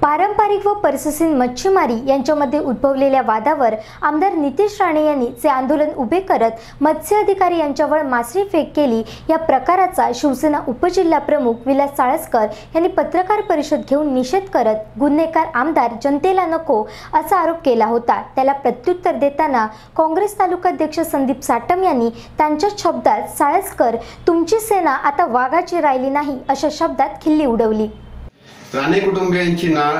पारंपरिक व परससीन मच्छीमारी यांच्यामध्ये उद्भवलेल्या वादावर आमदार नितेश राणे यांनी जे आंदोलन उभे करत मत्स्य अधिकारी यांच्यावर मासळी फेक केली या प्रकाराचा शिवसेना उपजिल्हा प्रमुख विलास साळसकर यांनी पत्रकार परिषद घेऊन निषेध करत गुन्हेगार आमदार जनतेला नको असा आरोप केला होता। त्याला प्रत्युत्तर देताना काँग्रेस तालुकाध्यक्ष संदीप साटम यांनी त्यांच्या शब्दात साळसकर तुमची सेना आता वाघाची राहिली नाही अशा शब्दात खिल्ली उडवली। राणे कुटुंबियांची नाळ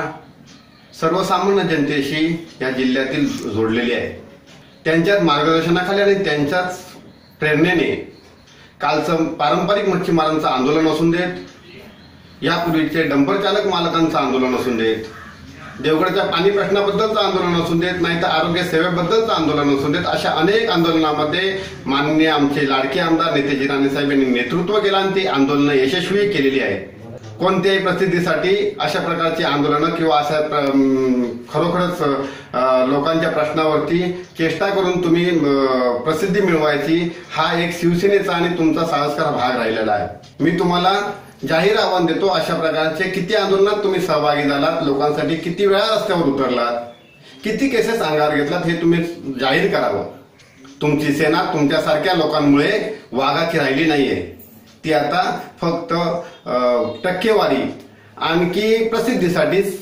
सर्वसामान्य जनतेशी या जिल्ह्यातील जोडलेली आहे। त्यांच्याच मार्गदर्शनाखाली आणि त्यांच्याच प्रेरणेने कालचं पारंपरिक मच्छीमारांचं आंदोलन असून देत, यापूर्वीचे डंपर चालक मालकांचं आंदोलन असून देत, देवगडच्या पाणी प्रश्नाबद्दलचं आंदोलन असून देत, नाही तर आरोग्य सेवेबद्दलचं आंदोलन असून देत, अशा अनेक आंदोलनामध्ये माननीय आमचे लाडके आमदार नितेश राणे साहेब यांनी नेतृत्व केलं आणि ती आंदोलनं यशस्वी केलेली आहेत। कोणत्याही प्रसिद्धीसाठी अशा प्रकारची आंदोलनं किंवा अशा खरोखरच लोकांच्या प्रश्नावरती चेष्टा करून तुम्ही प्रसिद्धी मिळवायची हा एक शिवसेनेचा आणि तुमचा साहसकर भाग राहिलेला आहे। मी तुम्हाला जाहीर आव्हान देतो, अशा प्रकारचे किती आंदोलनात तुम्ही सहभागी झालात, लोकांसाठी किती वेळा रस्त्यावर उतरलात, किती केसेस अंगावर घेतलात हे तुम्ही जाहीर करावं। तुमची सेना तुमच्यासारख्या लोकांमुळे वाघाची राहिली नाहीये, ती आता फक्त टक्केवारी आणखी प्रसिद्धीसाठीच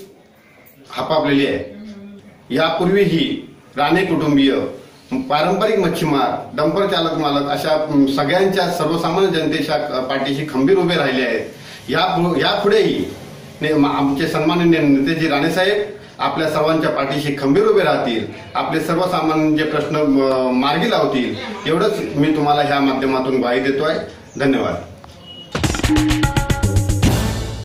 हापापलेली आहे। यापूर्वीही राणे कुटुंबीय, पारंपरिक मच्छीमार, डंपर चालक मालक अशा सगळ्यांच्या सर्वसामान्य जनतेच्या पाठीशी खंबीर उभे राहिले आहेत। यापुढेही आमचे सन्माननीय नितेश राणे साहेब आपल्या सर्वांच्या पाठीशी खंबीर उभे राहतील, आपले सर्वसामान्य जे प्रश्न मार्गी लावतील, एवढंच मी तुम्हाला ह्या माध्यमातून ग्वाही देतोय। धन्यवाद।